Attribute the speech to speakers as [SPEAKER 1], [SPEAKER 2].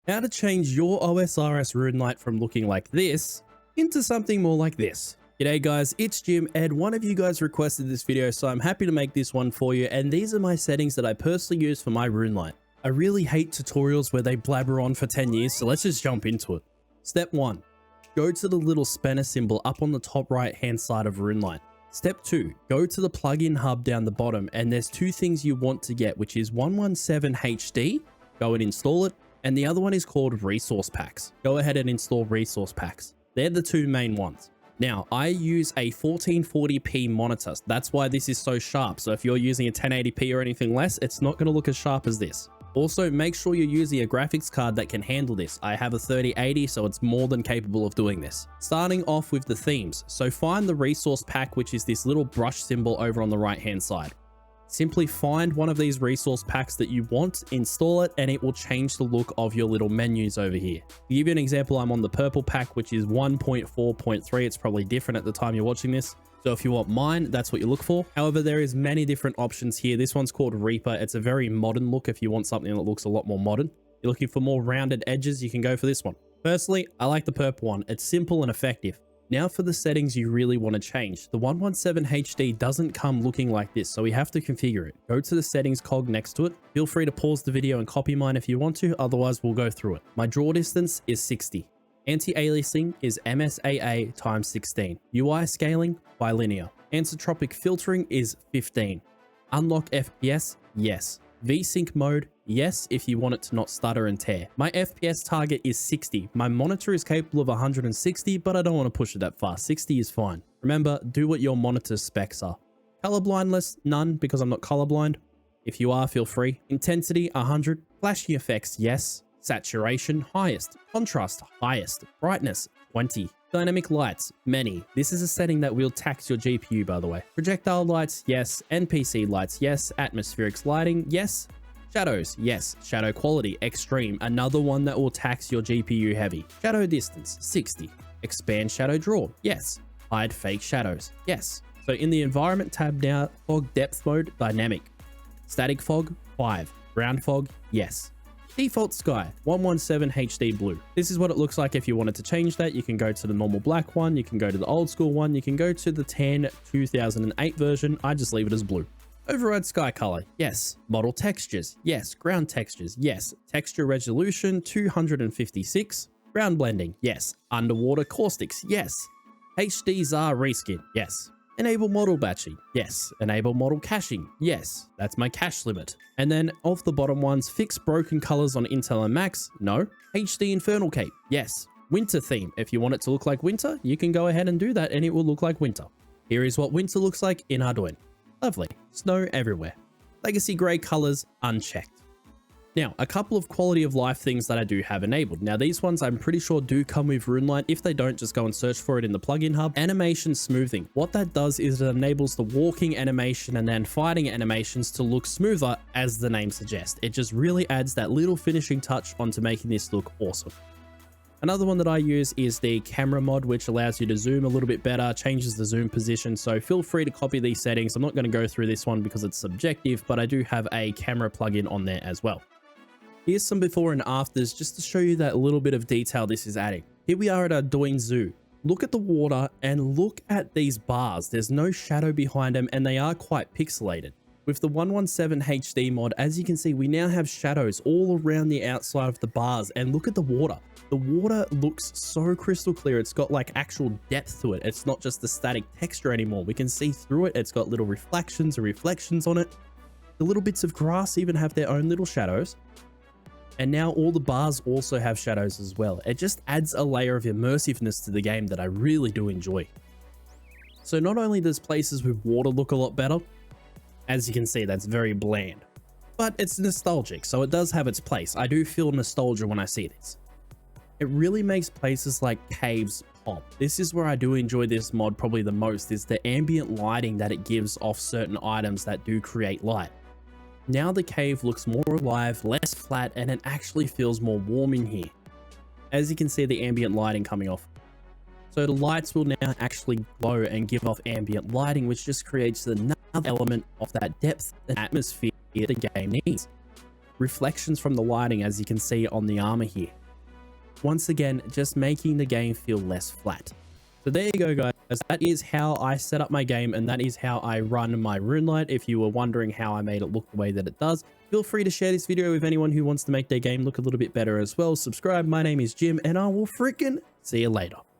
[SPEAKER 1] How to change your OSRS rune light from looking like this into something more like this. G'day guys, it's Jim, and one of you guys requested this video, so I'm happy to make this one for you, and these are my settings that I personally use for my rune light. I really hate tutorials where they blabber on for 10 years, so let's just jump into it. Step 1. Go to the little spanner symbol up on the top right hand side of rune light. Step 2. Go to the plugin hub down the bottom, and there's two things you want to get, which is 117 HD, go and install it, and the other one is called resource packs. Go ahead and install resource packs. They're the two main ones. Now, I use a 1440p monitor. That's why this is so sharp. So if you're using a 1080p or anything less, it's not going to look as sharp as this. Also, make sure you're using a graphics card that can handle this. I have a 3080, so it's more than capable of doing this. Starting off with the themes. So find the resource pack, which is this little brush symbol over on the right hand side. Simply find one of these resource packs that you want, install it, and it will change the look of your little menus over here. To give you an example, I'm on the purple pack, which is 1.4.3. It's probably different at the time you're watching this. So if you want mine, that's what you look for. However, there is many different options here. This one's called Reaper. It's a very modern look if you want something that looks a lot more modern. You're looking for more rounded edges, you can go for this one. Personally, I like the purple one. It's simple and effective. Now for the settings you really want to change. The 117 HD doesn't come looking like this, so we have to configure it. Go to the settings cog next to it. Feel free to pause the video and copy mine if you want to, otherwise we'll go through it. My draw distance is 60. Anti-aliasing is MSAA times 16. UI scaling, bilinear. Anisotropic filtering is 15. Unlock FPS, yes. VSync mode, yes, if you want it to not stutter and tear. My FPS target is 60. My monitor is capable of 160, but I don't want to push it that far. 60 is fine. Remember, do what your monitor's specs are. Color blindness, none, because I'm not colorblind. If you are, feel free. Intensity, 100. Flashing effects, yes. Saturation, highest. Contrast, highest. Brightness, 20. Dynamic lights, many. This is a setting that will tax your GPU, by the way. Projectile lights, yes. NPC lights, yes. Atmospheric lighting, yes. Shadows, yes. Shadow quality, extreme. Another one that will tax your GPU heavy. Shadow distance, 60. Expand shadow draw, yes. Hide fake shadows, yes. So in the environment tab now, fog depth mode, dynamic. Static fog, 5. Ground fog, yes. Default sky, 117 HD blue. This is what it looks like if you wanted to change that. You can go to the normal black one, you can go to the old school one, you can go to the tan 2008 version. I just leave it as blue. Override sky color, yes. Model textures, yes. Ground textures, yes. Texture resolution, 256. Ground blending, yes. Underwater caustics, yes. HD ZAR reskin, yes. Enable model batching, yes. Enable model caching, yes. That's my cache limit. And then of the bottom ones, fix broken colors on Intel and Max, no. HD Infernal Cape, yes. Winter theme, if you want it to look like winter, you can go ahead and do that and it will look like winter. Here is what winter looks like in Arduino. Lovely, snow everywhere. Legacy gray colors, unchecked. Now, a couple of quality of life things that I do have enabled. Now, these ones I'm pretty sure do come with RuneLight. If they don't, just go and search for it in the plugin hub. Animation smoothing. What that does is it enables the walking animation and then fighting animations to look smoother, as the name suggests. It just really adds that little finishing touch onto making this look awesome. Another one that I use is the camera mod, which allows you to zoom a little bit better, changes the zoom position. So feel free to copy these settings. I'm not going to go through this one because it's subjective, but I do have a camera plugin on there as well. Here's some before and afters just to show you that little bit of detail this is adding. Here we are at Arduino Zoo. Look at the water and look at these bars. There's no shadow behind them and they are quite pixelated. With the 117 HD mod, as you can see, we now have shadows all around the outside of the bars, and look at the water. The water looks so crystal clear. It's got like actual depth to it. It's not just the static texture anymore. We can see through it. It's got little reflections and reflections on it. The little bits of grass even have their own little shadows. And now all the bars also have shadows as well. It just adds a layer of immersiveness to the game that I really do enjoy. So not only does places with water look a lot better, as you can see, that's very bland, but it's nostalgic, so it does have its place. I do feel nostalgia when I see this. It really makes places like caves pop. This is where I do enjoy this mod probably the most, is the ambient lighting that it gives off certain items that do create light. Now the cave looks more alive, less flat, and it actually feels more warm in here. As you can see, the ambient lighting coming off. So the lights will now actually glow and give off ambient lighting, which just creates another element of that depth and atmosphere the game needs. reflections from the lighting, as you can see on the armor here. Once again, just making the game feel less flat. So there you go, guys. That is how I set up my game, and that is how I run my RuneLite. If you were wondering how I made it look the way that it does, feel free to share this video with anyone who wants to make their game look a little bit better as well. Subscribe. My name is Jim, and I will freaking see you later.